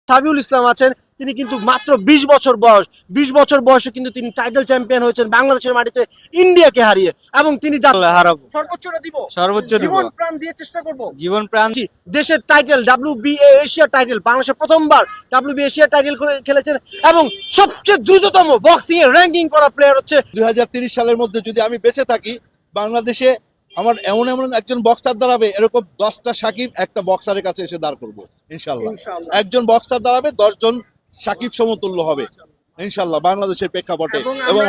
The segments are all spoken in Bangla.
সাবিউল ইসলাম আছেন, তিনি কিন্তু মাত্র 20 বছর বয়সে কিন্তু তিনি টাইটেল চ্যাম্পিয়ন হয়েছেন বাংলাদেশের মাটিতে ইন্ডিয়াকে হারিয়ে। এবং তিনি হারাবো, সর্বোচ্চটা দিব, সর্বোচ্চ দিব, জীবন প্রাণ দিয়ে চেষ্টা করব, জীবন প্রাণ। দেশের টাইটেল WBA এশিয়া টাইটেল, বাংলাদেশের প্রথমবার WBA এশিয়া টাইটেল খেলেছেন এবং সবচেয়ে দ্রুততম বক্সিং এর র্যাঙ্কিং করা প্লেয়ার হচ্ছে 2030 সালের মধ্যে যদি আমি বেঁচে থাকি, বাংলাদেশে আমার এমন এমন একজন বক্সার দাঁড়াবে, এরকম 10টা সাকিব একটা বক্সারের কাছে এসে দাঁড় করবো ইনশাল্লাহ। একজন বক্সার দাঁড়াবে, 10 জন সাকিব সমতুল্য হবে ইনশাল্লাহ বাংলাদেশের প্রেক্ষাপটে। এবং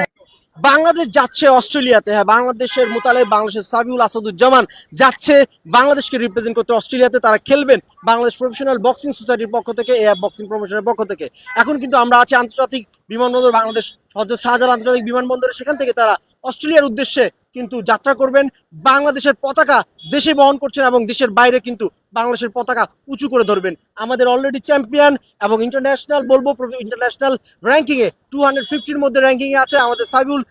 বাংলাদেশ যাচ্ছে অস্ট্রেলিয়াতে, হ্যাঁ বাংলাদেশের মুতালেব, বাংলাদেশের সাবিউল আসাদুজ্জামান যাচ্ছে বাংলাদেশকে রিপ্রেজেন্ট করতে অস্ট্রেলিয়াতে। তারা খেলবেন বাংলাদেশ প্রফেশনাল বক্সিং সোসাইটির পক্ষ থেকে, এআইএফ বক্সিং প্রমোশনের পক্ষ থেকে। এখন কিন্তু আমরা আছি আন্তর্জাতিক বিমানবন্দর, বাংলাদেশ শাহজালাল আন্তর্জাতিক বিমানবন্দরে। সেখান থেকে তারা অস্ট্রেলিয়ার উদ্দেশ্যে কিন্তু যাত্রা করবেন। বাংলাদেশের পতাকা দেশে বহন করছেন এবং দেশের বাইরে কিন্তু বাংলাদেশের পতাকা উঁচু করে ধরবেন। আমাদের অলরেডি চ্যাম্পিয়ন এবং ইন্টারন্যাশনাল বলবো, ইন্টারন্যাশনাল র্যাঙ্কিং এ 250-র মধ্যে র্যাঙ্কিং এ আছে আমাদের সাবিউল।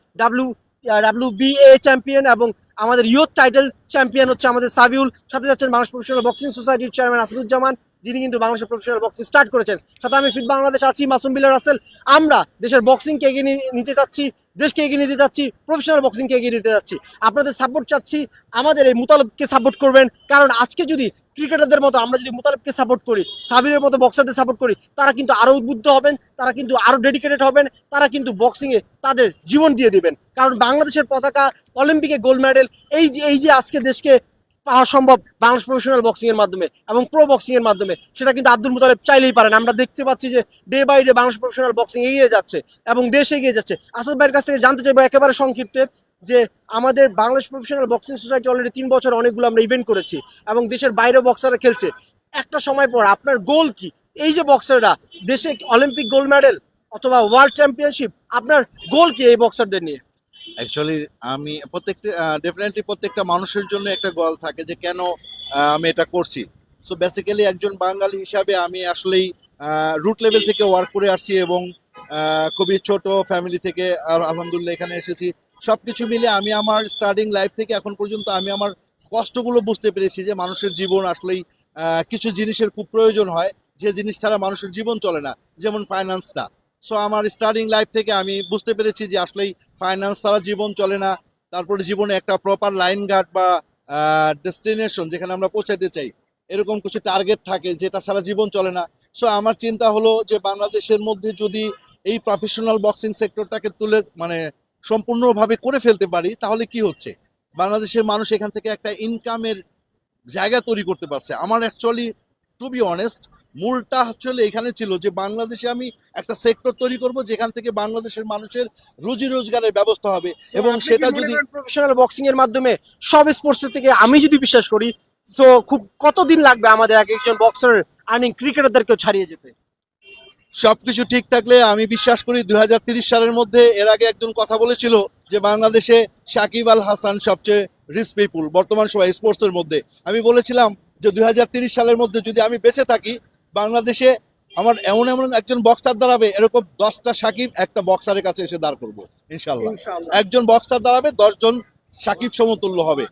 WBA চ্যাম্পিয়ন এবং আমাদের ইয়ুথ টাইটেল চ্যাম্পিয়ন হচ্ছে আমাদের সাবিউল। সাথে যাচ্ছেন বাংলাদেশ প্রফেশনাল বক্সিং সোসাইটির চেয়ারম্যান আসাদুজ্জামান, যিনি কিন্তু বাংলাদেশের প্রফেশনাল বক্সিং স্টার্ট করেছেন। সাথে আমি ফিট বাংলাদেশ আছি, মাসুম বিল্লাহ রাসেল। আমরা দেশের বক্সিংকে এগিয়ে নিতে চাচ্ছি, দেশকে এগিয়ে নিতে চাচ্ছি, প্রফেশনাল বক্সিংকে এগিয়ে নিতে চাচ্ছি। আপনাদের সাপোর্ট চাচ্ছি, আমাদের এই মুতালেবকে সাপোর্ট করবেন। কারণ আজকে যদি ক্রিকেটারদের মতো আমরা যদি মুতালেবকে সাপোর্ট করি, সাবিরের মতো বক্সারদের সাপোর্ট করি, তারা কিন্তু আরো উদ্বুদ্ধ হবেন, তারা কিন্তু আরো ডেডিকেটেড হবেন, তারা কিন্তু বক্সিং এ তাদের জীবন দিয়ে দিবেন। কারণ বাংলাদেশের পতাকা, অলিম্পিকে গোল্ড মেডেল, এই যে আজকে দেশকে পাওয়া সম্ভব বাংলাদেশ প্রফেশনাল বক্সিং এর মাধ্যমে এবং প্রো বক্সিং এর মাধ্যমে, সেটা কিন্তু আব্দুল মুতালেব চাইলেই পারেন। আমরা দেখতে পাচ্ছি যে day by day Bangladesh professional boxing এগিয়ে যাচ্ছে এবং দেশ এগিয়ে যাচ্ছে। আসাদ ভাইয়ের কাছ থেকে জানতে চাইবো একেবারে সংক্ষিপ্তে যে আমাদের Bangladesh professional boxing society already 3 বছর অনেকগুলো আমরা ইভেন্ট করেছি এবং দেশের বাইরে বক্সাররা খেলছে। একটা সময় পর আপনার গোল কি? এই যে বক্সাররা দেশে অলিম্পিক গোল্ড মেডেল অথবা ওয়ার্ল্ড চ্যাম্পিয়নশিপ, আপনার গোল কি এই বক্সারদের নিয়ে? অ্যাকচুয়ালি আমি ডেফিনেটলি প্রত্যেকটা মানুষের জন্য একটা গোল থাকে যে কেন আমি এটা করছি। সো বেসিক্যালি একজন বাঙালি হিসাবে আমি আসলেই রুট লেভেল থেকে ওয়ার্ক করে আসছি এবং খুবই ছোট ফ্যামিলি থেকে আর আলহামদুলিল্লাহ এখানে এসেছি। সবকিছু মিলে আমি আমার স্টার্টিং লাইফ থেকে এখন পর্যন্ত আমি আমার কষ্টগুলো বুঝতে পেরেছি যে মানুষের জীবন আসলেই কিছু জিনিসের খুব প্রয়োজন হয়, যে জিনিস ছাড়া মানুষের জীবন চলে না, যেমন ফাইন্যান্সটা। সো আমার স্টার্টিং লাইফ থেকে আমি বুঝতে পেরেছি যে আসলেই ফাইন্যান্স ছাড়া জীবন চলে না। তারপরে জীবনে একটা প্রপার লাইন গার্ড বা ডেস্টিনেশন যেখানে আমরা পৌঁছাতে চাই, এরকম কিছু টার্গেট থাকে যেটা ছাড়া জীবন চলে না। সো আমার চিন্তা হলো যে বাংলাদেশের মধ্যে যদি এই প্রফেশনাল বক্সিং সেক্টরটাকে তুলে সম্পূর্ণভাবে করে ফেলতে পারি, তাহলে কি হচ্ছে, বাংলাদেশের মানুষ এখান থেকে একটা ইনকামের জায়গা তৈরি করতে পারছে। আমার অ্যাকচুয়ালি টু বি অনেস্ট মূলটা আসলে এখানে ছিল যে বাংলাদেশে আমি একটা সেক্টর তৈরি করব যেখান থেকে বাংলাদেশের মানুষের রুজি রোজগারের ব্যবস্থা হবে। এবং সেটা যদি প্রফেশনাল বক্সিং এর মাধ্যমে সব স্পোর্টস থেকে আমি যদি বিশ্বাস করি, তো খুব কতদিন লাগবে আমাদের এক একজন বক্সার আর্নিং ক্রিকেটারদেরকেও ছাড়িয়ে যেতে? সবকিছু ঠিক থাকলে আমি বিশ্বাস করি 2030 সালের মধ্যে। এর আগে একজন কথা বলেছিল যে বাংলাদেশে সাকিব আল হাসান সবচেয়ে রিচ পিপুল বর্তমান সময় স্পোর্টসের মধ্যে। আমি বলেছিলাম যে 2030 সালের মধ্যে যদি আমি বেঁচে থাকি, বাংলাদেশে আমার এমন এমন একজন বক্সার দাঁড়াবে, এরকম 10টা সাকিব একটা বক্সারের কাছে এসে দাঁড় করবো ইনশাল্লাহ। একজন বক্সার দাঁড়াবে, 10 জন সাকিব সমতুল্য হবে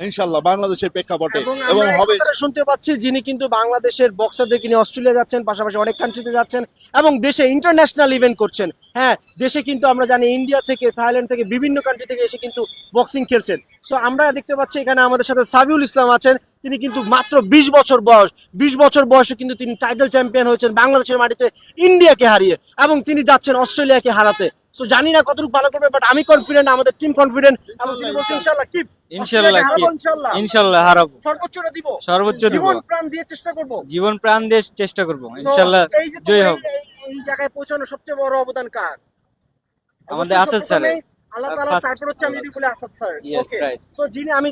ইনশাল্লাহ বাংলাদেশের প্রেক্ষাপটে। এবং হবে শুনতে পাচ্ছি যিনি কিন্তু বাংলাদেশের বক্সারদেরকে নিয়ে অস্ট্রেলিয়া যাচ্ছেন, পাশাপাশি অনেক কান্ট্রিতে যাচ্ছেন এবং দেশে ইন্টারন্যাশনাল ইভেন্ট করছেন। হ্যাঁ, দেশে কিন্তু আমরা জানি ইন্ডিয়া থেকে, থাইল্যান্ড থেকে, বিভিন্ন কান্ট্রি থেকে এসে কিন্তু বক্সিং খেলছেন। সো আমরা দেখতে পাচ্ছি এখানে আমাদের সাথে সাবিউল ইসলাম আছেন, তিনি কিন্তু মাত্র 20 বছর বয়সে কিন্তু তিনি টাইটেল চ্যাম্পিয়ন হয়েছেন বাংলাদেশের মাটিতে ইন্ডিয়াকে হারিয়ে এবং তিনি যাচ্ছেন অস্ট্রেলিয়াকে হারাতে। সো জানি না কতটুকু ভালো করবে, বাট আমি কনফিডেন্ট, আমাদের টিম কনফিডেন্ট এবং তিনি বলছেন ইনশাআল্লাহ কিপ, ইনশাআল্লাহ হারাবো, সর্বোচ্চটা দিব, সর্বোচ্চ দিব, জীবন প্রাণ দিয়ে চেষ্টা করব, জীবন প্রাণ দিয়ে চেষ্টা করব ইনশাআল্লাহ জয় হবে। এই জায়গায় পৌঁছানোর সবচেয়ে বড় অবদান কার? আমাদের আসাদ স্যার, আল্লাহ তাআলা। তারপর হচ্ছে আমি যদি বলি Asad sir. Yes right. So যিনি আমি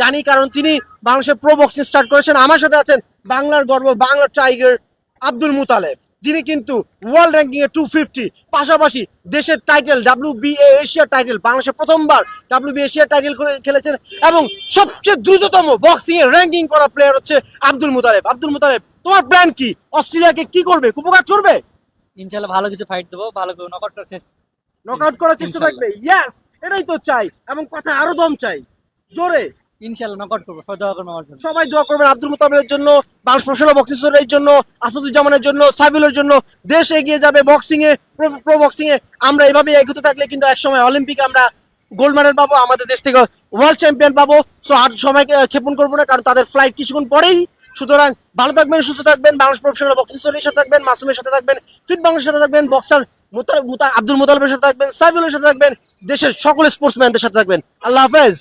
জানি, কারণ তিনি বাংলাদেশের প্রো বক্সিং স্টার্ট করেছেন। আমার সাথে আছেন বাংলার গর্ব, বাংলার টাইগার আব্দুল মুতালেব, যিনি কিন্তু ওয়ার্ল্ড র্যাঙ্কিং এ 250, পাশাপাশি দেশের টাইটেল WBA এশিয়া টাইটেল, বাংলাদেশের প্রথমবার WBA এশিয়া টাইটেল খেলেছেন এবং সবচেয়ে দ্রুততম বক্সিং এর র্যাঙ্কিং করা প্লেয়ার হচ্ছে আব্দুল মুতালেব। আব্দুল মুতালেব, তোমার প্ল্যান কি? অস্ট্রেলিয়াকে কি করবে? উপকার করবে? ইনশাআল্লাহ ভালো কিছু ফাইট দেবো, ভালো করে নকআউট করার চেষ্টা থাকবে। ইয়েস, এটাই তো চাই এবং কথা আরো দম চাই, জোরে। ইনশাল্লাহ নকআউট করবো, সবাই দোয়া করবো আমার জন্য। সবাই দোয়া করবেন আব্দুল মুতালিবের জন্য, বাংলাদেশ প্রফেশনাল বক্সিং সোসাইটির জন্য, আসাদুজ্জামানের জন্য, সাবিলের জন্য। দেশ এগিয়ে যাবে বক্সিং এ, প্রো বক্সিং এ। আমরা এভাবে এগোতে থাকলে কিন্তু একসময় অলিম্পিকে আমরা গোল্ড মেডেল পাবো, আমাদের দেশ থেকে ওয়ার্ল্ড চ্যাম্পিয়ন পাবো। সো আর সময়কে ক্ষেপণ করবো না, কারণ তাদের ফ্লাইট কিছুক্ষণ পরেই। সুতরাং ভালো থাকবেন, সুস্থ থাকবেন, বাংলাদেশ প্রফেশনাল বক্সিং সোসাইটির সাথে থাকবেন, মাসুমের সাথে থাকবেন, ফিট বাংলাদেশের সাথে থাকবেন, বক্সার আব্দুল মুতালিবের সাথে থাকবেন, সাবিলের সাথে থাকবেন, দেশের সকল স্পোর্টসম্যানদের সাথে থাকবেন। আল্লাহ হাফেজ।